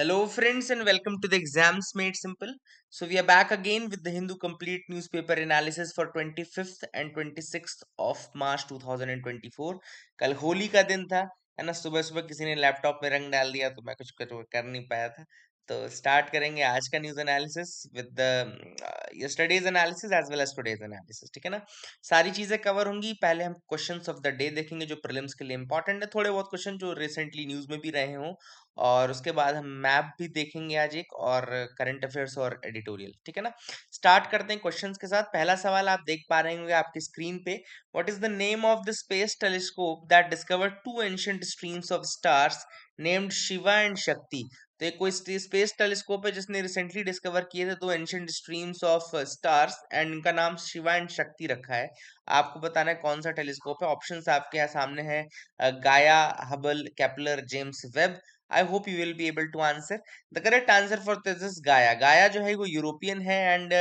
Hello, friends, and welcome to the Exams Made Simple. So, we are back again with the Hindu Complete Newspaper Analysis for 25th and 26th of March 2024. कल होली का दिन था, है ना। सुबह सुबह किसी ने लैपटॉप में रंग डाल दिया तो मैं कुछ कर नहीं पाया था। तो स्टार्ट करेंगे आज का news analysis with the yesterday's analysis as well as today's analysis, ठीक है ना। सारी चीजें कवर होंगी। पहले हम क्वेश्चंस ऑफ द डे देखेंगे जो प्रीलिम्स के लिए इंपॉर्टेंट है, थोड़े बहुत क्वेश्चन जो रिसेंटली न्यूज में भी रहे हों, और उसके बाद हम मैप भी देखेंगे आज एक, और करंट अफेयर्स और एडिटोरियल, ठीक है ना। स्टार्ट करते हैं क्वेश्चंस के साथ। पहला सवाल आप देख पा रहे होंगे आपकी स्क्रीन पे। What is the name of the space telescope that discovered two ancient streams of stars named Shiva and Shakti. तो एक कोई स्पेस टेलीस्कोप है जिसने रिसेंटली डिस्कवर किए थे दो ancient streams of stars, and इनका नाम शिवा एंड शक्ति रखा है। आपको बताना है कौन सा टेलीस्कोप है। ऑप्शंस आपके यहाँ सामने है, Gaia, Hubble, Kepler, James Webb. I hope you will be able to answer. The correct answer for this is Gaia. Gaia जो है वो यूरोपियन है, एंड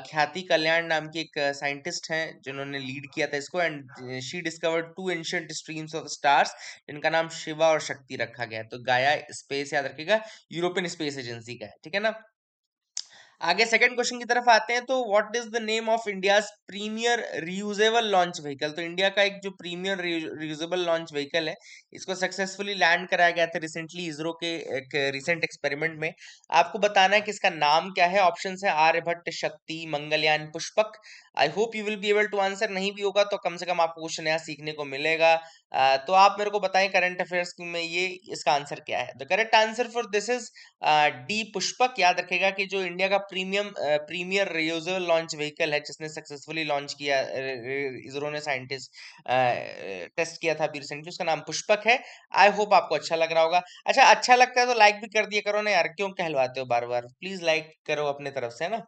ख्याति कल्याण नाम की एक साइंटिस्ट हैं जिन्होंने लीड किया था इसको, and she discovered two ancient streams of stars जिनका नाम शिवा और शक्ति रखा गया है। तो गाया स्पेस याद रखिएगा, यूरोपियन स्पेस एजेंसी का है, ठीक है ना। आगे सेकंड क्वेश्चन की तरफ आते हैं। तो what is the name of India's premier reusable launch vehicle. तो इंडिया का एक जो प्रीमियर रियूजेबल लॉन्च व्हीकल है, इसको सक्सेसफुली लैंड कराया गया था रिसेंटली इसरो के एक रिसेंट एक्सपेरिमेंट में। आपको बताना है कि इसका नाम क्या है। ऑप्शन है Aryabhata, Shakti, Mangalyaan, Pushpak. I hope you will be able to answer. नहीं भी होगा तो कम से कम आपको कुछ नया सीखने को मिलेगा। तो आप मेरे को बताएं करंट अफेयर्स में ये इसका आंसर क्या है। The correct answer for this is D, Pushpak. याद रखेगा कि जो इंडिया का प्रीमियर रियूजेबल लॉन्च व्हीकल है जिसने सक्सेसफुली लॉन्च किया, इसरो ने साइंटिस्ट टेस्ट किया था अभी रिसेंटली, उसका नाम पुष्पक है। आई होप आपको अच्छा लग रहा होगा। अच्छा, अच्छा लगता है तो लाइक भी कर दिया करो ना यार, क्यों कहलवाते हो बार बार। प्लीज लाइक करो अपने तरफ से, है ना।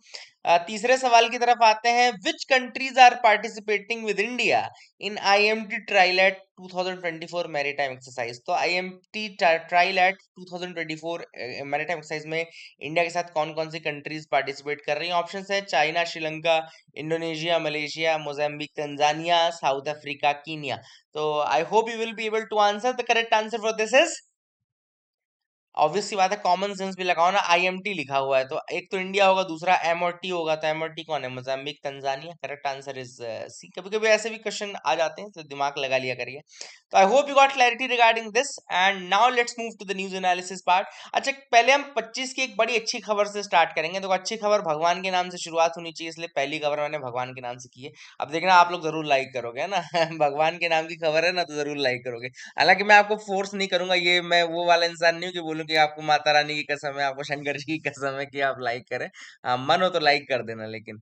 तीसरे सवाल की तरफ आते हैं। Which countries are participating with India in IMT trilat 2024 maritime exercise. तो IMT ट्राइलेट 2024 मैरीटाइम एक्सरसाइज में इंडिया के साथ कौन कौन सी कंट्रीज पार्टिसिपेट कर रही हैं। ऑप्शन है China, Sri Lanka, Indonesia, Malaysia, Mozambique, Tanzania, South Africa, Kenya. तो I hope you will be able to answer. The correct answer for this is, obvious सी बात है, कॉमन सेंस भी लगाओ ना। IMT लिखा हुआ है तो एक तो इंडिया होगा, दूसरा M और T होगा। तो M और T कौन है? Mozambique, Tanzania. Correct answer is C. कभी कभी ऐसे भी क्वेश्चन आ जाते हैं तो दिमाग लगा लिया करिए। तो I hope you got clarity regarding this, and now let's move to the news analysis part. अच्छा, पहले हम 25 की एक बड़ी अच्छी खबर से स्टार्ट करेंगे। तो अच्छी खबर भगवान के नाम से शुरुआत होनी चाहिए, इसलिए पहली खबर मैंने भगवान के नाम से की है। अब देखना आप लोग जरूर लाइक करोगे, है ना। भगवान के नाम की खबर है ना, तो जरूर लाइक करोगे। हालांकि मैं आपको फोर्स नहीं करूंगा, ये मैं वो वाला इंसान नहीं हूँ कि बोलूँ कि आपको माता रानी की कसम है, आपको शंकर जी की कसम है कि आप लाइक करें। मन हो तो लाइक कर देना। लेकिन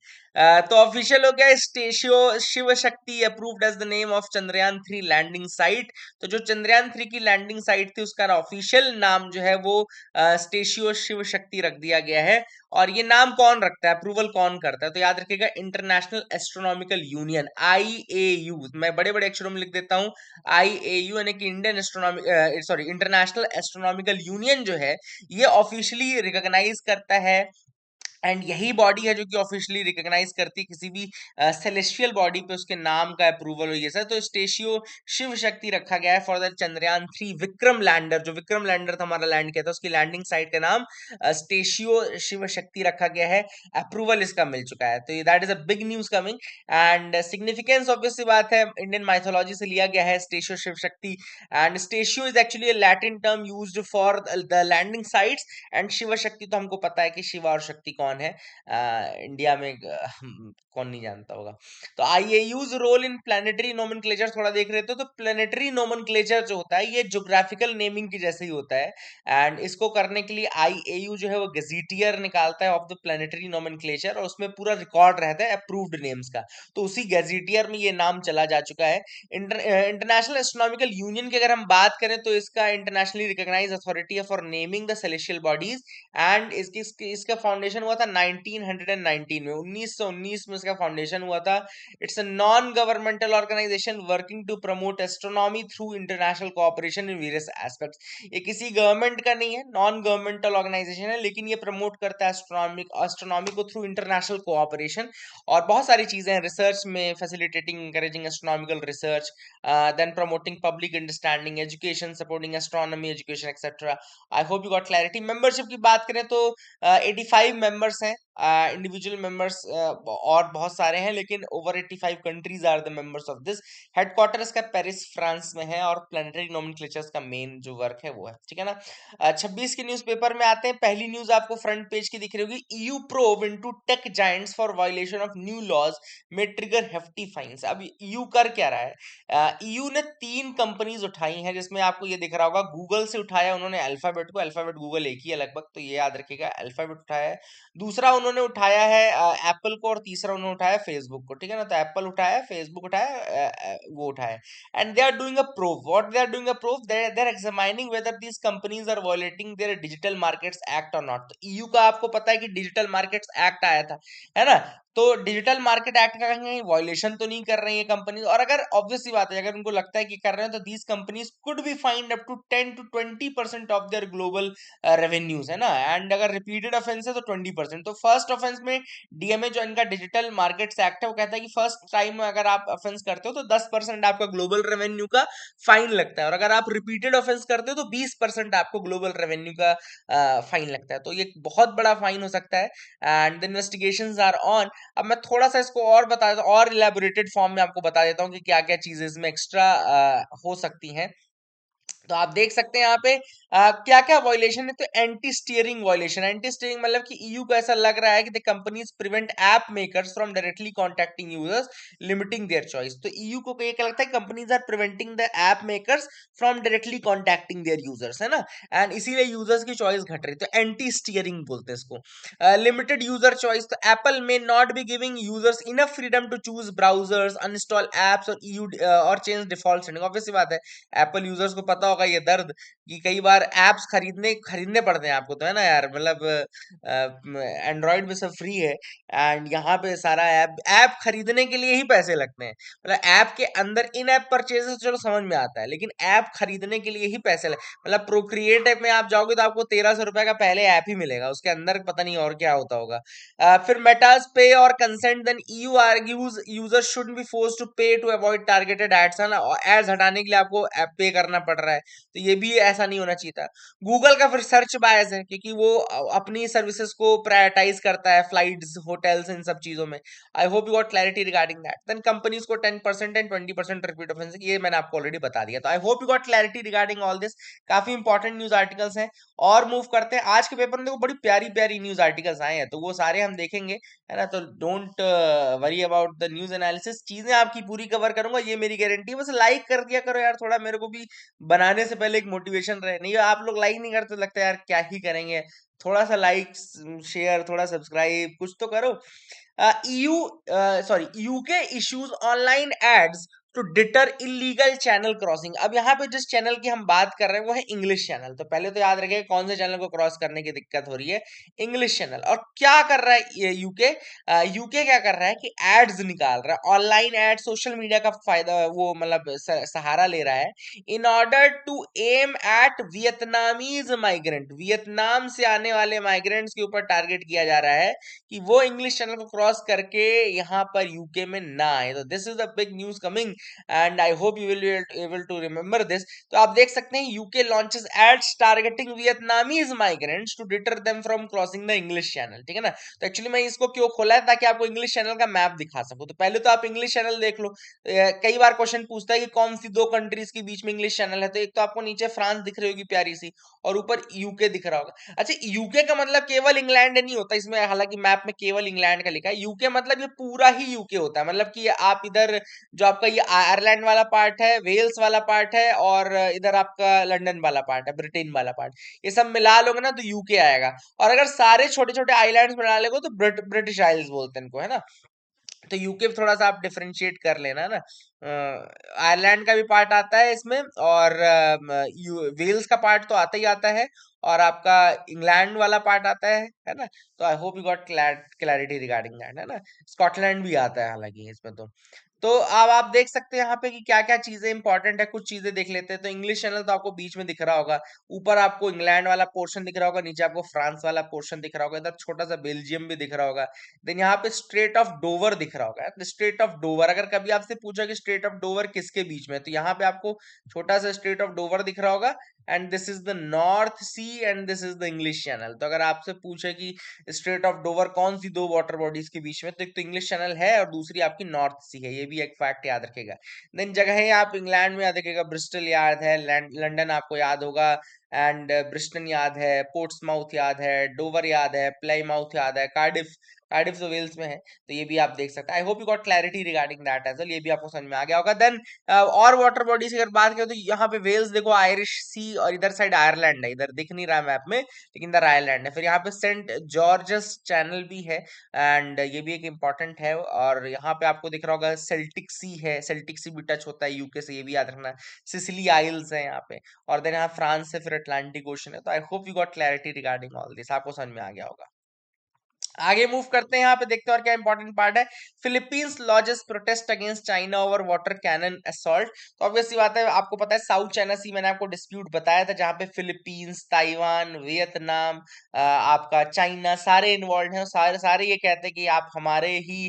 तो ऑफिशियल हो गया, statio Shiv Shakti approved as the name of Chandrayaan 3 landing site. तो जो चंद्रयान 3 की लैंडिंग साइट थी उसका ऑफिशियल नाम जो है वो स्टेशियो शिव शक्ति रख दिया गया है। और ये नाम कौन रखता है, अप्रूवल कौन करता है? तो याद रखिएगा, इंटरनेशनल एस्ट्रोनॉमिकल यूनियन, IAU। मैं बड़े बड़े अक्षरों में लिख देता हूँ, IAU, यानी कि Indian astronomy sorry international astronomical union जो है, ये ऑफिशियली रिकॉग्नाइज करता है। एंड यही बॉडी है जो कि ऑफिशियली रिकॉग्नाइज करती है किसी भी सेलेस्टियल बॉडी पे उसके नाम का अप्रूवल हो, ये सर। तो स्टेशियो शिव शक्ति रखा गया है for the Chandrayaan 3 Vikram lander. जो विक्रम लैंडर था हमारा लैंड किया था, उसकी लैंडिंग साइट का नाम स्टेशियो शिव शक्ति रखा गया है। अप्रूवल इसका मिल चुका है, तो that is a big news coming. And significance obvious सी बात है, इंडियन माइथोलॉजी से लिया गया है statio Shiv Shakti. And statio is actually a Latin term used for the landing sites. And Shiv Shakti तो हमको पता है कि शिवा और शक्ति कौन है। इंडिया में कौन नहीं जानता होगा। तो IAU's role in planetary nomenclature थोड़ा देख रहे थे। तो प्लानिटरी नोमेनक्लेचर जो होता है ये ज्योग्राफिकल नेमिंग की जैसे ही होता है। एंड इसको करने के लिए IAU जो है वो गेजेटियर निकालता है ऑफ द प्लानिटरी नोमेनक्लेचर, और उसमें पूरा रिकॉर्ड रहता है अप्रूव्ड नेम्स का। तो उसी गेजेटियर में ये नाम चला जा चुका है। इंटरनेशनल एस्ट्रोनॉमिकल यूनियन की अगर हम बात करें तो इसका इंटरनेशनली रिकॉग्नाइज्ड अथॉरिटी है for naming the celestial bodies. And इसका फाउंडेशन हुआ था 1919 में। 1919 में इसका इसका फाउंडेशन हुआ था। It's a non governmental organisation working to promote astronomy through international cooperation in various aspects. ये किसी गवर्नमेंट का नहीं है, नॉन गवर्नमेंटल ऑर्गेनाइजेशन है, लेकिन ये प्रमोट करता है एस्ट्रोनॉमी को थ्रू इंटरनेशनल कोऑपरेशन और बहुत सारी चीजें हैं रिसर्च में, facilitating encouraging astronomical research, then promoting public understanding, education, supporting astronomy education, etc. I hope you got clarity. Membership की बात करें तो 85 मेंबर्स हैं, इंडिविजुअल मेंबर्स और बहुत सारे हैं, लेकिन over 85 countries are the members of this. Headquarter इसका पेरिस फ्रांस में है और प्लानिटरी नोमेनक्लेचर्स का मेन जो वर्क है वो है, ठीक है ना। 26 के न्यूज़पेपर में आते हैं। पहली न्यूज आपको फ्रंट पेज की दिख रही होगी, EU probe into tech giants for violation of new laws में ट्रिगर हेफ्टी फाइन्स। अब ईयू कर क्या रहा है, ईयू ने 3 कंपनीज उठाई हैं, जिसमें आपको ये दिख रहा होगा, गूगल से उठाया उन्होंने अल्फाबेट को, अल्फाबेट गूगल एक ही है लगभग, तो ये याद रखिएगा, अल्फाबेट उठाया है। दूसरा उन्होंने उठाया है एप्पल को, और तीसरा उन्होंने उठाया फेसबुक को, ठीक है ना। तो एप्पल उठाया, फेसबुक उठाया, वो उठाया, and they are doing a proof. What they are doing a proof, they are examining whether these companies are violating their digital markets act और नॉट। तो ईयू का आपको पता है कि डिजिटल मार्केट्स एक्ट आया था, है ना। तो डिजिटल मार्केट एक्ट का कहीं वायलेशन तो नहीं कर रही है कंपनी, और अगर ऑब्वियस सी बात है अगर उनको लगता है कि कर रहे हैं, तो these companies could be fined up to 10 to 20% of their global revenues, है ना। एंड अगर रिपीटेड ऑफेंस है तो 20%। तो फर्स्ट ऑफेंस में डीएमए जो इनका डिजिटल मार्केट्स एक्ट है, वो कहता है कि फर्स्ट टाइम अगर आप ऑफेंस करते हो तो 10% आपका ग्लोबल रेवेन्यू का फाइन लगता है, और अगर आप रिपीटेड ऑफेंस करते हो तो 20% आपको ग्लोबल रेवेन्यू का फाइन लगता है। तो ये बहुत बड़ा फाइन हो सकता है, and the investigations are on. अब मैं थोड़ा सा इसको और बता देता हूँ, और इलेबोरेटेड फॉर्म में आपको बता देता हूँ कि क्या क्या चीजें इसमें एक्स्ट्रा हो सकती हैं। तो आप देख सकते हैं यहाँ पे क्या क्या वॉयलेशन है। तो anti steering violation, anti steering मतलब कि ईयू को ऐसा लग रहा है कि the companies prevent app makers from directly contacting users, limiting their choice. तो ईयू को ये क्या लगता है, companies are preventing the app makers from directly contacting their users, है ना, एंड इसीलिए यूजर्स की चॉइस घट रही। तो एंटी स्टीयरिंग बोलते हैं इसको। लिमिटेड यूजर चॉइस, तो Apple may not be giving users enough freedom to choose browsers, uninstall apps और ईयू और चेंज डिफॉल्ट सेटिंग। ऑब्वियस सी बात है, एप्पल यूजर्स को पता होगा ये दर्द कि कई बार एप्स खरीदने खरीदने पड़ते हैं आपको, तो है ना यार, मतलब एंड्रॉइड में सब फ्री है, एंड यहाँ पे सारा ऐप ऐप खरीदने के लिए ही पैसे लगते हैं। मतलब ऐप के अंदर इन ऐप परचेजेस चलो समझ में आता है, लेकिन ऐप खरीदने के लिए ही पैसे मतलब प्रोक्रिएट ऐप में आप जाओगे तो आपको 1300 रुपए का पहले ऐप ही मिलेगा, उसके अंदर पता नहीं और क्या होता होगा। फिर मेटास पे और consent, then EU argues user should be forced to pay to avoid targeted ads, है ना, एड्स हटाने के लिए आपको ऐप पे करना पड़ रहा है, तो ये भी ऐसा नहीं होना चाहिए था। गूगल का फिर सर्च बायस है, क्योंकि वो अपनी सर्विसेज को प्रायोरिटाइज करता है, फ्लाइट्स, होटल्स, इन सब चीजों में। I hope you got clarity regarding that. Then companies को 10% एंड 20% रिपीट ऑफेंस, ये मैंने आपको ऑलरेडी बता दिया। तो I hope you got clarity regarding all this. काफी इंपॉर्टेंट न्यूज आर्टिकल्स हैं। और मूव करते हैं आज के पेपर में, देखो बड़ी प्यारी प्यारी न्यूज आर्टिकल्स आए हैं, तो वो सारे हम देखेंगे, है ना। तो don't worry about the news analysis, चीजें आपकी पूरी कवर करूंगा, ये मेरी गारंटी है। बस लाइक कर दिया करो यार, थोड़ा मेरे को भी बनाने से पहले एक मोटिवेशन रहे। नहीं आप लोग लाइक नहीं करते, तो लगता है यार क्या ही करेंगे। थोड़ा सा लाइक, शेयर, थोड़ा सब्सक्राइब, कुछ तो करो। EU sorry, UK issues online ads to deter illegal channel crossing. अब यहाँ पे जिस चैनल की हम बात कर रहे हैं वो है इंग्लिश चैनल। तो पहले तो याद रखिए कौन से चैनल को क्रॉस करने की दिक्कत हो रही है, इंग्लिश चैनल। और क्या कर रहा है यूके, यूके क्या कर रहा है कि एड्स निकाल रहा है, ऑनलाइन एड, सोशल मीडिया का फायदा वो मतलब सहारा ले रहा है, in order to aim at Vietnamese migrant. Vietnam से आने वाले माइग्रेंट्स के ऊपर टारगेट किया जा रहा है कि वो इंग्लिश चैनल को क्रॉस करके यहाँ पर यूके में ना आए। तो this is the big news coming, and I hope you will be able to remember this. तो आप देख सकते हैं UK launches ads targeting Vietnamese migrants to deter them from crossing the English Channel, ठीक है ना। तो एक्चुअली मैं इसको क्यों खोला है, ताकि आपको इंग्लिश चैनल का मैप दिखा सकूं। तो पहले तो आप इंग्लिश चैनल देख लो। कई बार क्वेश्चन पूछता है कि कौन सी 2 कंट्रीज के बीच में इंग्लिश चैनल है, तो एक तो आपको नीचे फ्रांस दिख रही होगी प्यारी सी, और ऊपर यूके दिख रहा होगा। अच्छा, यूके का मतलब केवल इंग्लैंड नहीं होता इसमें, हालांकि मैप में केवल इंग्लैंड का लिखा है। यूके मतलब ये पूरा ही यूके होता है, मतलब कि आप इधर जो आपका ये आयरलैंड वाला पार्ट है, वेल्स वाला पार्ट है, और इधर आपका लंदन वाला पार्ट है, ब्रिटेन वाला पार्ट, ये सब मिला लोगे ना तो यूके आएगा। और अगर सारे छोटे छोटे आइलैंड्स मिला लोगे तो ब्रिटिश आइल्स बोलते हैं इनको, है ना। तो यूके थोड़ा सा आप डिफरेंशिएट कर लेना ना। आयरलैंड का भी पार्ट आता है इसमें, और वेल्स का पार्ट तो आता ही आता है, और आपका इंग्लैंड वाला पार्ट आता है ना। तो I hope you got clarity regarding that, है ना। स्कॉटलैंड भी आता है हालांकि इसमें। तो अब आप देख सकते हैं यहाँ पे कि क्या क्या चीजें इंपॉर्टेंट है। कुछ चीजें देख लेते हैं। तो इंग्लिश चैनल तो आपको बीच में दिख रहा होगा, ऊपर आपको इंग्लैंड वाला पोर्शन दिख रहा होगा, नीचे आपको फ्रांस वाला पोर्शन दिख रहा होगा, इधर छोटा सा बेल्जियम भी दिख रहा होगा। देन यहाँ पे स्ट्रेट ऑफ डोवर दिख रहा होगा। स्ट्रेट ऑफ डोवर, अगर कभी आपसे पूछा कि स्ट्रेट ऑफ डोवर किसके बीच में है, तो यहाँ पे आपको छोटा सा स्ट्रेट ऑफ डोवर दिख रहा होगा, and this is the North Sea and this is the English Channel. तो अगर आपसे पूछे कि स्ट्रेट ऑफ डोवर कौन सी दो वाटर बॉडीज के बीच में, तो एक तो इंग्लिश चैनल है और दूसरी आपकी नॉर्थ सी है, ये भी एक फैक्ट याद रखेगा। देन जगह है आप इंग्लैंड में याद रखेगा, ब्रिस्टल याद है, लंदन आपको याद होगा, एंड ब्रिस्टन याद है, पोर्ट्समाउथ याद है, डोवर याद है, प्लाईमाउथ याद है, कार्डिफ। कार्डिफ तो वेल्स में है, तो ये भी आप देख सकते हैं। I hope you got clarity regarding that as well, ये भी आपको समझ में आ गया होगा। देन और वाटर बॉडीज की अगर बात करें, तो यहाँ पे वेल्स देखो, आयरिश सी, और इधर साइड आयरलैंड है, इधर दिख नहीं रहा मैप में लेकिन इधर आयरलैंड है। फिर यहाँ पे सेंट जॉर्जस चैनल भी है, एंड ये भी एक इम्पॉर्टेंट है। और यहाँ पे आपको दिख रहा होगा सेल्टिक सी है, सेल्टिक सी भी टच होता है यूके से, ये भी याद रखना। सिसिली आइल्स है यहाँ पे, और देन यहाँ फ्रांस से फिर अटलांटिक ओशन है। तो I hope you got clarity regarding all this, आपको समझ में आ गया होगा। आगे मूव करते हैं, यहाँ पे देखते हैं और क्या इंपॉर्टेंट पार्ट है। Philippines launches protest against China over water cannon assault. तो ऑब्वियसली बात है, आपको पता है साउथ चाइना सी मैंने आपको डिस्प्यूट बताया था, जहाँ पे फिलीपींस, ताइवान, वियतनाम, आपका चाइना सारे इन्वॉल्व हैं। सारे सारे ये कहते हैं कि आप हमारे ही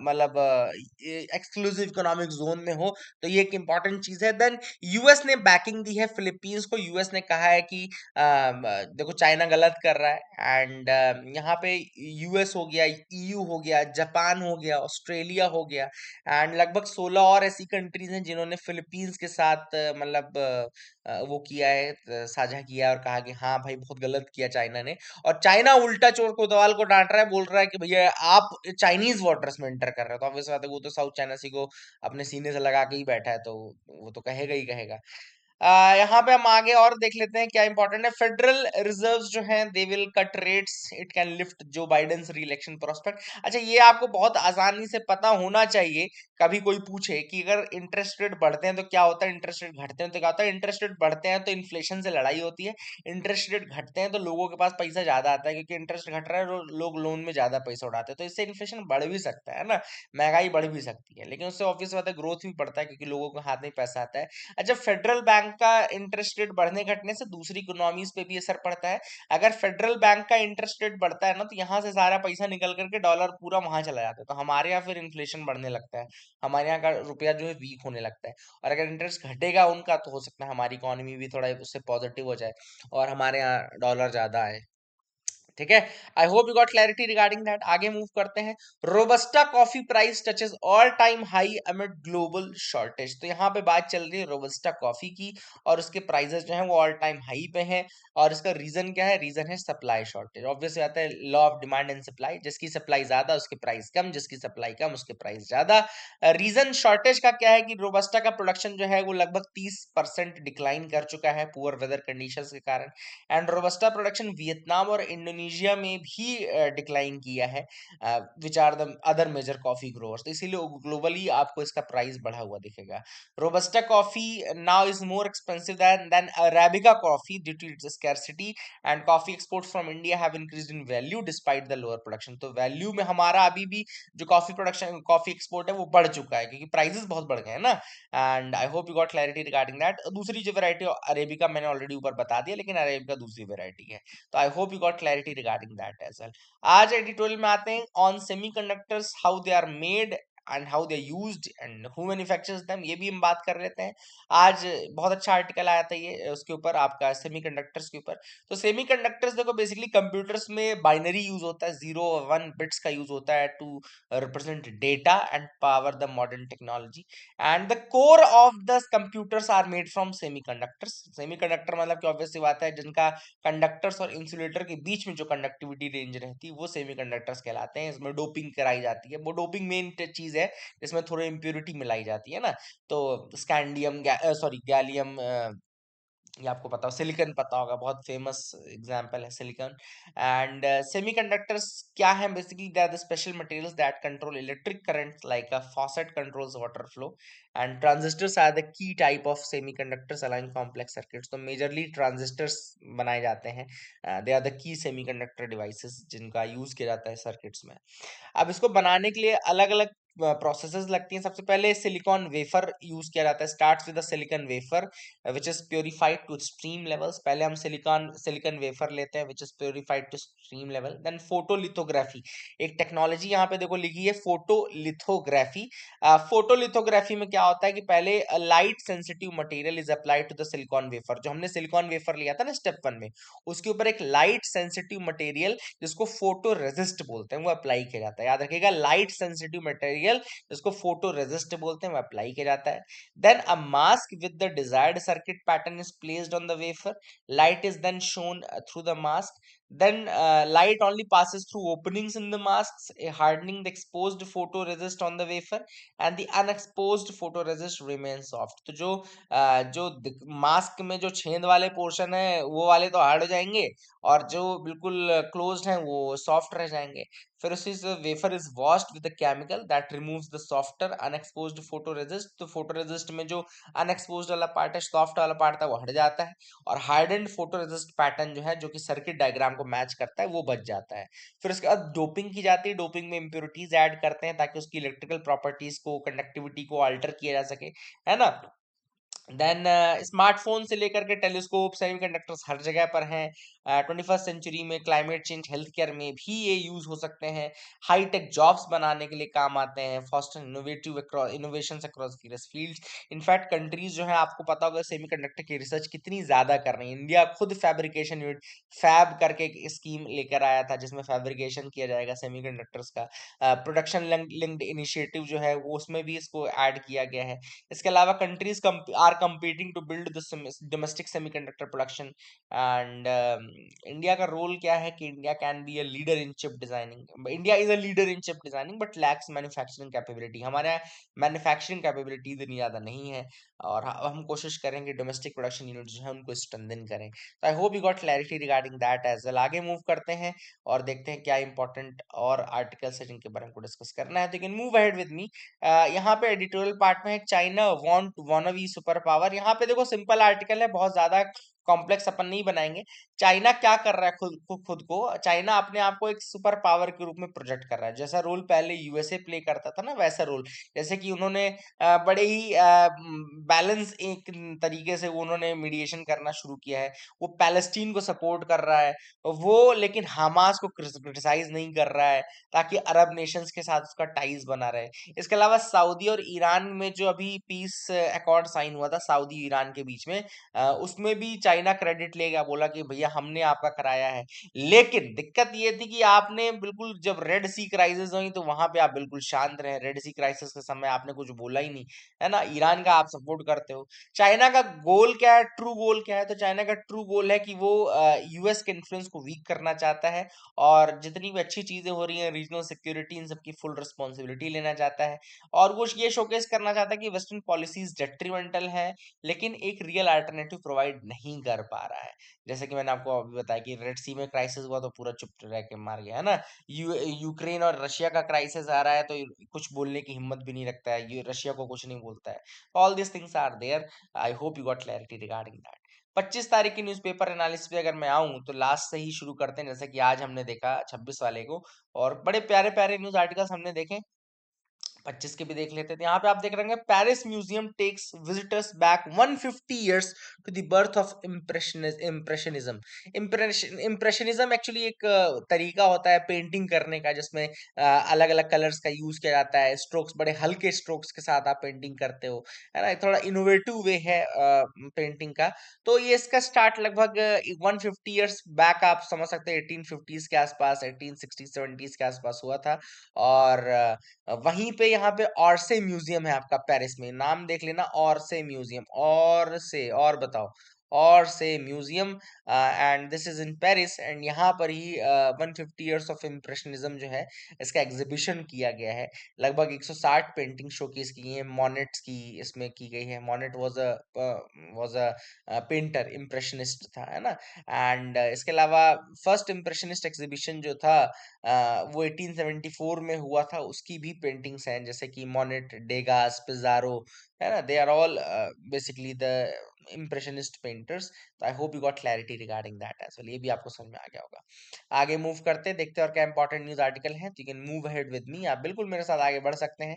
मतलब एक्सक्लूसिव इकोनॉमिक जोन में हो। तो ये एक इंपॉर्टेंट चीज है। देन यूएस ने बैकिंग दी है फिलीपींस को। यूएस ने कहा है कि देखो चाइना गलत कर रहा है, एंड यहाँ पे यूएस हो गया, ईयू हो गया, जापान हो गया, ऑस्ट्रेलिया हो गया, एंड लगभग 16 और ऐसी कंट्रीज हैं जिन्होंने फिलीपींस के साथ मतलब वो किया है, साझा किया है, और कहा कि हाँ भाई बहुत गलत किया चाइना ने। और चाइना उल्टा चोर कोतवाल को डांट रहा है, बोल रहा है कि भैया आप चाइनीज वाटर्स में एंटर कर रहे हो। तो ऑब्वियस बात है, वो तो साउथ चाइना सी को अपने सीने से लगा के ही बैठा है, तो वो तो कहेगा ही कहेगा। यहाँ पे हम आगे और देख लेते हैं क्या इंपॉर्टेंट है। फेडरल रिजर्व्स जो हैं they will cut rates, it can lift जो बाइडेंस री इलेक्शन प्रोस्पेक्ट। अच्छा, ये आपको बहुत आसानी से पता होना चाहिए। कभी कोई पूछे कि अगर इंटरेस्ट रेट बढ़ते हैं तो क्या होता है, इंटरेस्ट रेट घटते हैं तो क्या होता है। इंटरेस्ट रेट बढ़ते हैं तो इन्फ्लेशन से लड़ाई होती है, इंटरेस्ट रेट घटते हैं तो लोगों के पास पैसा ज्यादा आता है, क्योंकि इंटरेस्ट घट रहा है, लोग लोन में ज्यादा पैसा उड़ाते हैं। तो इससे इन्फ्लेशन बढ़ भी सकता है ना, महंगाई बढ़ भी सकती है, लेकिन उससे ऑब्वियस बात है ग्रोथ भी बढ़ता है, क्योंकि लोगों के हाथ में पैसा आता है। अच्छा, फेडरल बैंक का इंटरेस्ट रेट बढ़ने घटने से दूसरी इकोनॉमीज पे भी असर पड़ता है। अगर फेडरल बैंक का इंटरेस्ट रेट बढ़ता है ना, तो यहाँ से सारा पैसा निकल करके डॉलर पूरा वहां चला जाता है, तो हमारे यहाँ फिर इन्फ्लेशन बढ़ने लगता है, हमारे यहाँ का रुपया जो है वीक होने लगता है। और अगर इंटरेस्ट घटेगा उनका, तो हो सकता है हमारी इकोनॉमी भी थोड़ा उससे पॉजिटिव हो जाए और हमारे यहाँ डॉलर ज्यादा आए। ठीक है, आई hope you got clarity regarding that. आगे मूव करते हैं। Robusta coffee price touches all time high amid global shortage. तो यहाँ पे बात चल रही है रोबस्टा कॉफी की, और उसके प्राइसेस जो हैं वो ऑल टाइम हाई पे हैं। और इसका रीजन क्या है? रीजन है सप्लाई शॉर्टेज। ऑब्वियसली आता है law of demand and supply, जिसकी सप्लाई ज्यादा उसके प्राइस कम, जिसकी सप्लाई कम उसके प्राइस ज्यादा। रीजन शॉर्टेज का क्या है कि रोबस्टा का प्रोडक्शन जो है वो लगभग 30% डिक्लाइन कर चुका है पुअर वेदर कंडीशंस के कारण। एंड रोबस्टा प्रोडक्शन वियतनाम और इंडोनेशिया में भी डिक्लाइन किया है, which are the other major coffee growers. तो इसीलिए ग्लोबली आपको इसका प्राइस बढ़ा हुआ दिखेगा। Robusta coffee now is more expensive than arabica coffee due to its scarcity, and coffee exports from India have increased in value despite the lower production. तो value में हमारा अभी भी जो कॉफी प्रोडक्शन, कॉफी एक्सपोर्ट है, वो बढ़ चुका है, क्योंकि प्राइसेस बहुत बढ़ गए हैं ना। And I hope you got clarity regarding that. दूसरी जो वैरायटी अरेबिका मैंने ऑलरेडी ऊपर बता दिया, लेकिन अरेबिका दूसरी वैरायटी है। तो I hope you got clarity regarding that as well. आज एडिटोरियल में आते हैं on semiconductors, how they are made and how they used and who manufactures them, ये भी हम बात कर लेते हैं। आज बहुत अच्छा आर्टिकल आया था ये उसके ऊपर, आपका सेमीकंडक्टर्स के ऊपर। तो सेमीकंडक्टर्स देखो, बेसिकली कंप्यूटर्स में बाइनरी यूज होता है, 0 और 1 बिट्स का यूज होता है to represent data and power the modern technology. And the core of the computers are made from semiconductors. Semiconductor मतलब कि ऑब्वियस सी बात है, जिनका कंडक्टर्स और इंसुलेटर के बीच में जो कंडक्टिविटी रेंज रहती है वो सेमीकंडक्टर्स कहलाते हैं। इसमें डोपिंग कराई जाती है, वो डोपिंग मेन चीज है जिसमें थोड़ी इम्प्योरिटी मिलाई जाती है ना। तो स्कैंडियम, सॉरी गैलियम, ये आपको पता हो, सिलिकॉन पता होगा, बहुत फेमस एग्जांपल है सिलिकॉन। एंड सेमीकंडक्टर्स क्या है, basically they are the special materials that control electric current like a faucet controls water flow, and transistors are the key type of semiconductors aligning complex circuits. तो majorly transistors बनाए जाते हैं, they are the key semiconductor devices जिनका use किया जाता है circuits में। अब इसको बनाने के लिए अलग अलग प्रोसेसेस लगती हैं। सबसे पहले सिलिकॉन वेफर यूज किया जाता है, starts with the silicon wafer which is purified to extreme levels. पहले हम सिलिकॉन सिलिकॉन वेफर लेते हैं which is purified to extreme level. Then photolithography, एक टेक्नोलॉजी यहाँ पे देखो लिखी है फोटोलिथोग्राफी। फोटोलिथोग्राफी में क्या होता है कि पहले light sensitive material is applied to the silicon wafer. जो हमने सिलिकॉन वेफर लिया था ना स्टेप 1 में, उसके ऊपर एक लाइट सेंसिटिव मटेरियल जिसको फोटो रेजिस्ट बोलते हैं वो अप्लाई किया जाता है। याद रखिएगा, लाइट सेंसिटिव मटेरियल जिसको फोटो रेजिस्ट बोलते हैं वो अप्लाई किया जाता है। Then a mask with the desired circuit pattern is placed on the wafer. Light is then shown through the mask. Then light only passes through openings in the masks, hardening the exposed photoresist on the wafer, and the unexposed photoresist remains soft. तो जो mask में जो छेद वाले portion है वो वाले तो हार्ड हो जाएंगे, और जो बिल्कुल क्लोज्ड हैं वो सॉफ्ट रह जाएंगे। फिर उसी से wafer is washed with a chemical that removes the softer unexposed photoresist. तो फोटोरेसिस्ट में जो अनएक्सपोज्ड वाला पार्ट है, सॉफ्ट वाला पार्ट था, वो हट जाता है, और हार्डेंड फोटोरेसिस्ट पैटर्न जो है जो कि सर्किट डायग्राम को मैच करता है वो बच जाता है। फिर उसके बाद डोपिंग की जाती है, डोपिंग में इंप्योरिटीज ऐड करते हैं ताकि उसकी इलेक्ट्रिकल प्रॉपर्टीज को, कंडक्टिविटी को अल्टर किया जा सके, है ना। देन स्मार्टफोन से लेकर के टेलीस्कोप, सेमीकंडक्टर्स हर जगह पर हैं। 21st सेंचुरी में क्लाइमेट चेंज, हेल्थ केयर में भी ये यूज हो सकते हैं। हाई टेक जॉब्स बनाने के लिए काम आते हैं, foster innovative innovations across various fields. In fact countries जो है, आपको पता होगा सेमीकंडक्टर की रिसर्च कितनी ज्यादा कर रही है। इंडिया खुद फैब्रिकेशन यूनिट फैब करके एक स्कीम लेकर आया था जिसमें फैब्रिकेशन किया जाएगा सेमीकंडक्टर्स का। प्रोडक्शन लिंक्ड इनिशिएटिव जो है वो उसमें भी इसको ऐड किया गया है। इसके अलावा countries are competing to build the domestic semiconductor production. And India का रोल क्या है कि India can be a leader in chip designing. India is a leader in chip designing but lacks manufacturing capability. हमारे manufacturing capability इतनी ज्यादा नहीं है, और हम कोशिश करेंगे डोमेस्टिक प्रोडक्शन यूनिट जो है उनको स्ट्रेंथन करें। तो I hope you got clarity regarding that as well. आगे मूव करते हैं और देखते हैं क्या इंपॉर्टेंट और आर्टिकल्स है जिनके बारे में को डिस्कस करना है। तो you can move ahead with मी। यहाँ पे एडिटोरियल पार्ट में है China want wanna be super power. यहाँ पे देखो सिंपल आर्टिकल है, बहुत ज्यादा कॉम्प्लेक्स अपन नहीं बनाएंगे। चाइना क्या कर रहा है, खुद को चाइना अपने आप को एक सुपर पावर के रूप में प्रोजेक्ट कर रहा है। जैसा रोल पहले यूएसए प्ले करता था ना, वैसा रोल, जैसे कि उन्होंने बड़े ही बैलेंस एक तरीके से उन्होंने मीडिएशन करना शुरू किया है। वो पैलेस्टीन को सपोर्ट कर रहा है वो, लेकिन हमास को क्रिटिसाइज नहीं कर रहा है, ताकि अरब नेशंस के साथ उसका टाइज बना रहे। इसके अलावा सऊदी और ईरान में जो अभी पीस अकॉर्ड साइन हुआ था सऊदी ईरान के बीच में, उसमें भी चाइना क्रेडिट लेगा, बोला कि भैया हमने आपका कराया है। लेकिन दिक्कत ये थी कि आपने बिल्कुल जब रेड सी क्राइसिस हुई तो वहां पे आप बिल्कुल शांत रहे। रेड सी क्राइसिस के समय आपने कुछ बोला ही नहीं, है ना। ईरान का आप सपोर्ट करते हो। चाइना का गोल क्या है, ट्रू गोल क्या है? तो चाइना का ट्रू गोल है कि वो यूएस के इन्फ्लुएंस को वीक करना चाहता है, और जितनी भी अच्छी चीजें हो रही हैं रीजनल सिक्योरिटी, इन सबकी फुल रिस्पॉन्सिबिलिटी लेना चाहता है। और वो ये शोकेस करना चाहता है कि वेस्टर्न पॉलिसीज डेट्रीमेंटल है, लेकिन एक रियल अल्टरनेटिव प्रोवाइड नहीं कर पा रहा है। जैसे कि मैंने आपको अभी बताया कि रेड सी में क्राइसिस हुआ तो पूरा चुप रह के मार गया, है ना। यूक्रेन और रशिया का क्राइसिस आ रहा है तो कुछ बोलने की हिम्मत भी नहीं रखता है, ये रशिया को कुछ नहीं बोलता है। All this things are there. I hope you got clarity regarding that. 25 तारीख की न्यूज़पेपर एनालिसिस पे अगर मैं आऊं तो लास्ट से ही शुरू करते हैं, जैसे कि आज हमने देखा 26 वाले को, और बड़े प्यारे प्यारे न्यूज आर्टिकल्स हमने देखे। 25 के भी देख लेते थे। यहाँ पे आप देख रहे हैं Paris museum takes visitors back 150 years to the birth of impressionism. Impressionism actually एक तरीका होता है पेंटिंग करने का, जिसमें अलग अलग कलर्स का यूज किया जाता है, स्ट्रोक्स बड़े हल्के स्ट्रोक्स के साथ आप पेंटिंग करते हो, है ना। थोड़ा इनोवेटिव वे है पेंटिंग का। तो ये इसका स्टार्ट लगभग 150 इयर्स बैक आप समझ सकते हैं, 1850s के आसपास, 1860 70s के आसपास हुआ था। और वहीं पे यहाँ पे ऑर्से म्यूजियम है आपका पेरिस में, नाम देख लेना, ऑर्से म्यूजियम। और से और बताओ, और से museum, and this is in Paris, and यहाँ पर ही 150 ईयर्स ऑफ इम्प्रेशनिज्म जो है इसका एग्जीबिशन किया गया है। लगभग 160 पेंटिंग शोकेस की गई हैं। मोनेट्स की इसमें की गई है। Monet was a painter, impressionist था, है ना। एंड इसके अलावा फर्स्ट इम्प्रेशनिस्ट एग्जीबिशन जो था वो 1874 में हुआ था, उसकी भी पेंटिंग्स हैं, जैसे कि मोनेट, डेगास, पिज़ारो, है ना। They are all basically the impressionist painters. तो I hope you got clarity regarding that as well. ये भी आपको समझ में आ गया होगा। आगे मूव करते हैं, देखते हैं और क्या इंपॉर्टेंट न्यूज आर्टिकल है। तो you can move ahead with me, आप बिल्कुल मेरे साथ आगे बढ़ सकते हैं।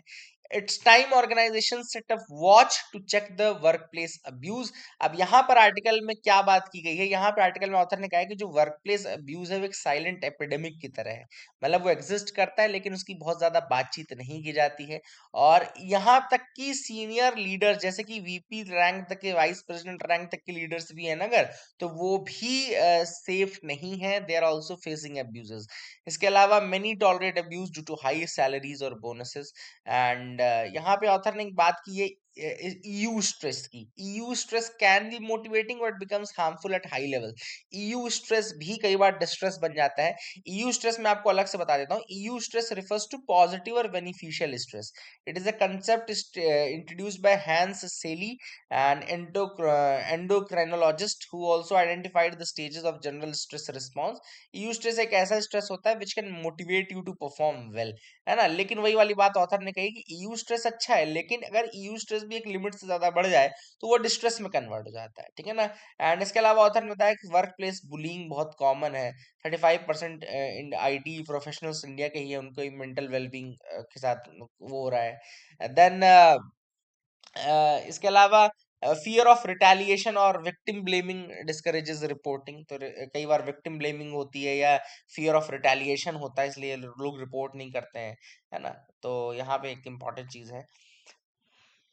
It's time organisation set up watch to check the workplace abuse. अब यहाँ पर आर्टिकल में क्या बात की गई है, यहाँ पर आर्टिकल में ऑथर ने कहा है कि जो वर्क प्लेस अब्यूज है वो एक साइलेंट एपिडेमिक की तरह है। मतलब वो एग्जिस्ट करता है लेकिन उसकी बहुत ज्यादा बातचीत नहीं की जाती है। और यहाँ तक कि सीनियर लीडर जैसे कि वीपी रैंक तक के, वाइस प्रेसिडेंट रैंक तक के लीडर्स भी हैं ना अगर, तो वो भी सेफ नहीं है। They are also facing abuses. इसके अलावा many tolerate abuse due to high salaries और बोनसेस। एंड यहाँ पे ऑथर ने एक बात की है ईयू स्ट्रेस की। Eustress can be motivating but becomes harmful at high level. Eustress भी कई बार डिस्ट्रेस बन जाता है। ईयू स्ट्रेस मैं आपको अलग से बता देता हूँ। Eustress refers to positive और beneficial stress. It is a concept introduced by Hans Selye, an endocrinologist who also identified the stages of general stress response. EU stress एक ऐसा स्ट्रेस होता है which can motivate you to perform well, है ना। लेकिन वही वाली बात ऑथर ने कही कि EU स्ट्रेस अच्छा है, लेकिन अगर EU स्ट्रेस भी एक लिमिट से ज्यादा बढ़ जाए तो वो डिस्ट्रेस में कन्वर्ट हो जाता है, ठीक है ना। एंड इसके अलावा ऑथर ने बताया कि वर्क प्लेस बुलिंग बहुत कॉमन है। 35% इन आईटी प्रोफेशनल्स इंडिया के ही है, उनको मेंटल वेलबींग के साथ वो हो रहा है। देन इसके अलावा फियर ऑफ रिटेलिएशन और विक्टिम ब्लेमिंग डिस्करेजेस रिपोर्टिंग। तो कई बार विक्टिम ब्लेमिंग होती है या फियर ऑफ रिटेलिएशन होता है, इसलिए लोग रिपोर्ट नहीं करते हैं, है ना। तो यहाँ पे एक इम्पॉर्टेंट चीज है।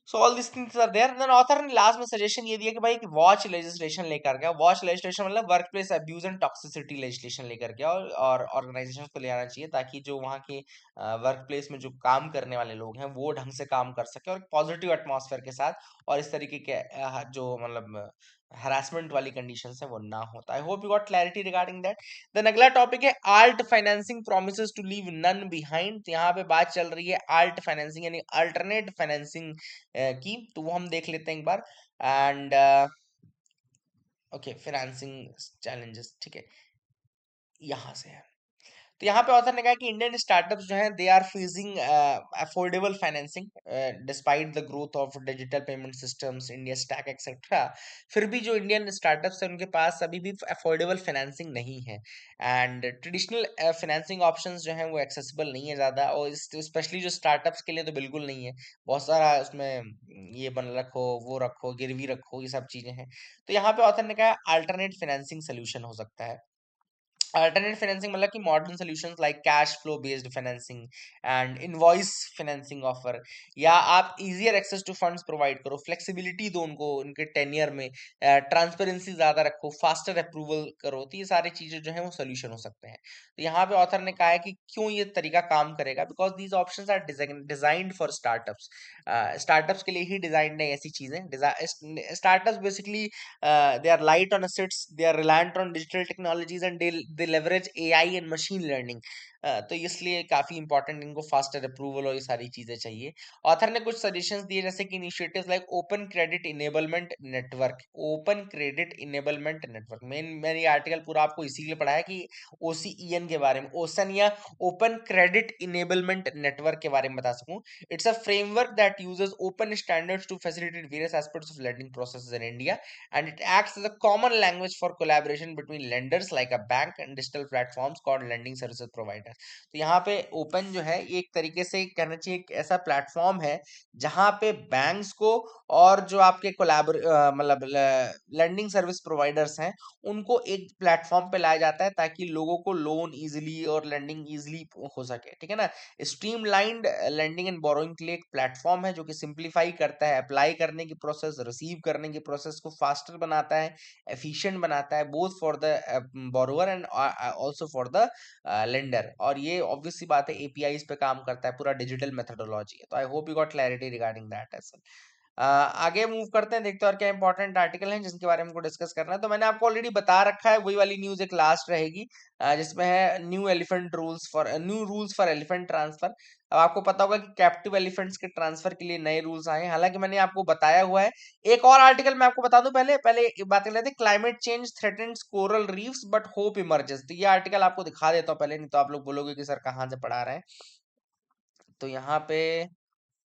So all this things are there. Then author ने लास्ट में सजेशन ये दिया कि भाई वॉच लेजिस्लेशन लेकर के, वॉच लेजिस्लेशन मतलब workplace abuse and toxicity legislation लेकर के, और ऑर्गेनाइजेशन को ले आना चाहिए ताकि जो वहाँ के वर्क प्लेस में जो काम करने वाले लोग हैं वो ढंग से काम कर सके और पॉजिटिव एटमॉस्फेयर के साथ, और इस तरीके के जो मतलब हरासमेंट वाली कंडीशन है वो ना होता। I hope you got clarity regarding that. Then अगला टॉपिक है alt financing promises to leave none behind. यहाँ पे बात चल रही है आल्ट फाइनेंसिंग यानी अल्टरनेट फाइनेंसिंग की, तो वो हम देख लेते हैं एक बार। एंड ओके, फाइनेंसिंग चैलेंजेस, ठीक है, यहाँ से है। तो यहाँ पे ऑथर ने कहा कि इंडियन स्टार्टअप्स जो हैं they are facing affordable financing despite the growth of digital payment systems, India Stack etcetera. फिर भी जो इंडियन स्टार्टअप्स हैं उनके पास अभी भी अफोर्डेबल फाइनेंसिंग नहीं है। एंड ट्रेडिशनल फाइनेंसिंग ऑप्शंस जो हैं वो एक्सेसिबल नहीं है ज़्यादा, और स्पेशली जो स्टार्टअप्स के लिए तो बिल्कुल नहीं है। बहुत सारा उसमें ये बन रखो, वो रखो, गिरवी रखो, ये सब चीज़ें हैं। तो यहाँ पे ऑथर ने कहा अल्टरनेट फाइनेंसिंग सोल्यूशन हो सकता है। अल्टरनेट फाइनेंसिंग मतलब कि modern solutions like cash flow based financing and invoice financing offer, या आप easier access to funds provide करो, फ्लेक्सिबिलिटी दो उनको उनके टेन्योर में, ट्रांसपेरेंसी ज्यादा रखो, फास्टर अप्रूवल करो। तो ये सारी चीजें जो है वो सोल्यूशन हो सकते हैं। तो यहाँ पे ऑथर ने कहा है कि क्यों ये तरीका काम करेगा, because these options are designed for startups. Startups के लिए ही डिजाइंड है ऐसी चीजें। Startups basically they are light on assets, they are reliant on digital technologies, and they leverage AI and machine learning. तो इसलिए काफी इंपॉर्टेंट इनको फास्टर अप्रूवल और ये सारी चीजें चाहिए। ऑथर ने कुछ सजेशंस दिए जैसे कि initiatives like open credit enablement network. Open credit enablement network, मैंने ये आर्टिकल पूरा आपको इसीलिए पढ़ा है कि OCEN के बारे में, ओसन या ओपन क्रेडिट इनेबलमेंट नेटवर्क के बारे में बता सकूं। It's a framework that uses open standards to facilitate various aspects of lending processes in India, and it acts as a common language for collaboration between lenders like a bank and digital platforms called lending services providers. तो यहाँ पे open जो है ये एक तरीके से कहना चाहिए एक ऐसा प्लेटफॉर्म है जहाँ पे बैंक्स को और जो आपके मतलब लेंडिंग सर्विस प्रोवाइडर्स हैं उनको एक प्लेटफॉर्म पे लाया जाता है ताकि लोगों को लोन इजीली और लेंडिंग इजीली हो सके, ठीक है ना। स्ट्रीमलाइंड लेंडिंग एंड बोरोइंग के लिए एक प्लेटफॉर्म है जो कि सिंप्लीफाई करता है अप्लाई करने की प्रोसेस, रिसीव करने की प्रोसेस को फास्टर बनाता है, एफिशिएंट बनाता है, both for the borrower and also for the lender. और ये ऑब्वियस सी बात है एपीआईज पे काम करता है, पूरा डिजिटल मेथोडोलॉजी है। तो I hope you got clarity regarding that as well. आगे मूव करते हैं, देखते हैं और क्या इंपॉर्टेंट आर्टिकल हैं जिनके बारे में हमको डिस्कस करना है। तो मैंने आपको ऑलरेडी बता रखा है, वही वाली न्यूज एक लास्ट रहेगी, जिसमें है new rules for elephant transfer. अब आपको पता होगा कि कैप्टिव एलिफेंट्स के ट्रांसफर के लिए नए रूल्स आए हैं, हालांकि मैंने आपको बताया हुआ है। एक और आर्टिकल मैं आपको बता दूं, पहले पहले एक बात कर लेते हैं। Climate change threatens coral reefs but hope emerges. तो ये आर्टिकल आपको दिखा देता हूँ पहले, नहीं तो आप लोग बोलोगे कि सर कहाँ से पढ़ा रहे हैं। तो यहाँ पे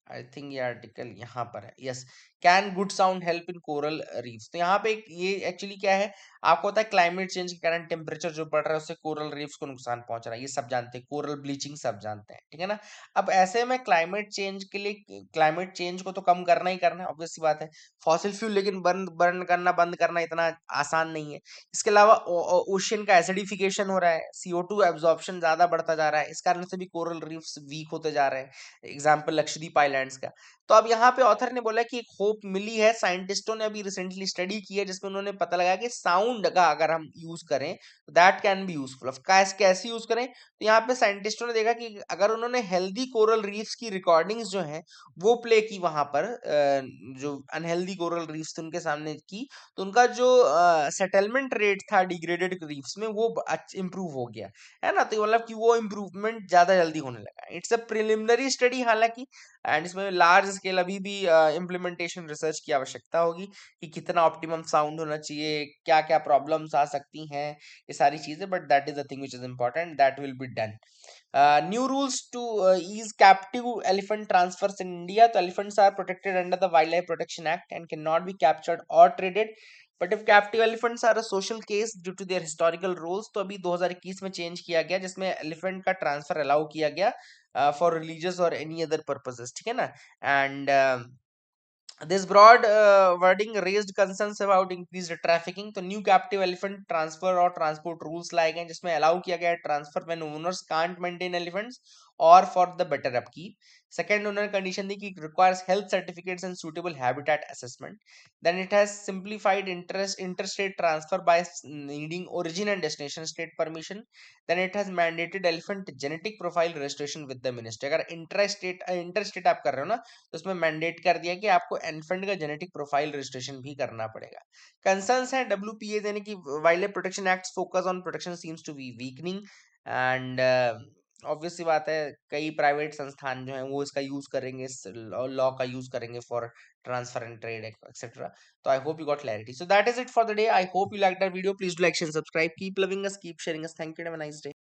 आई थिंक ये आर्टिकल यहाँ पर है, yes. Can good sound help in coral reefs. तो यहाँ पे ये एक्चुअली क्या है, आपको पता है क्लाइमेट चेंज के कारण टेम्परेचर जो बढ़ रहा है उससे कोरल रीफ्स को नुकसान पहुंच रहा है, ये सब जानते हैं। कोरल ब्लीचिंग सब जानते हैं, ठीक है ना। अब ऐसे में क्लाइमेट चेंज के लिए, क्लाइमेट चेंज को तो कम करना ही करना है, ऑब्वियस सी बात है। फॉसिल फ्यूल लेकिन बर्न बर्न करना बंद करना इतना आसान नहीं है। इसके अलावा ओशियन का एसिडिफिकेशन हो रहा है, CO2 एब्जॉर्प्शन ज्यादा बढ़ता जा रहा है, इस कारण से भी कोरल रीफ्स वीक होते जा रहे हैं। एग्जाम्पल लक्षद्वीप आइलैंड्स का। तो अब यहाँ पे ऑथर ने बोला कि एक होप मिली है, साइंटिस्टों ने अभी रिसेंटली स्टडी की है जिसमें उन्होंने पता लगाया कि साउंड का अगर हम यूज करें तो दैट कैन बी यूजफुल। अब कैसे यूज करें, तो यहाँ पे साइंटिस्टों ने देखा कि अगर उन्होंने हेल्दी कोरल रीफ्स की रिकॉर्डिंग्स जो हैं वो प्ले की वहां पर, जो अनहेल्दी कोरल रीफ्स थे उनके सामने की, तो उनका जो सेटलमेंट रेट था डिग्रेडेड रीफ्स में वो इंप्रूव हो गया, है ना। तो मतलब कि वो इम्प्रूवमेंट ज्यादा जल्दी होने लगा। इट्स अ प्रिलिमिनरी स्टडी हालांकि, एंड इसमें लार्ज स्केल अभी भी इम्प्लीमेंटेशन रिसर्च की आवश्यकता होगी कि कितना ऑप्टिमम साउंड होना चाहिए, क्या क्या प्रॉब्लम्स आ सकती हैं, ये सारी चीजें। But that is the thing which is important, that will be done. New rules to ease captive elephant transfers in India. तो elephants are protected under the Wildlife Protection Act and cannot be captured or traded. But if captive elephants are a social case due to their historical roles, तो अभी 2021 में change किया गया जिसमें elephant का transfer allow किया गया for religious और एनी अदर पर्पसेस, ठीक है ना। And this broad wording raised concerns about increased trafficking. तो न्यू कैप्टिव एलिफेंट ट्रांसफर और ट्रांसपोर्ट रूल्स लाए गए जिसमें अलाउ किया गया transfer when owners can't maintain elephants और for the better upkeep. Second, उन्होंने कंडीशन दी कि requires health certificates and suitable habitat assessment. Then it has simplified interstate transfer by needing origin and destination state permission. Then it has mandated elephant genetic profile registration with the ministry. अगर interstate आप कर रहे हो ना, तो उसमें mandate कर दिया कि आपको एलिफेंट का जेनेटिक प्रोफाइल रजिस्ट्रेशन भी करना पड़ेगा। कंसर्न्स है WPA यानी कि wild life protection act focus on protection seems to be weakening. And obvious सी बात है, कई प्राइवेट संस्थान जो हैं वो इसका यूज करेंगे, लॉ का यूज करेंगे for transfer and trade etcetera. तो I hope you got clarity. So that is it for the day. I hope you like that video. Please do like share subscribe, keep loving us, keep sharing us. Thank you, have a nice day.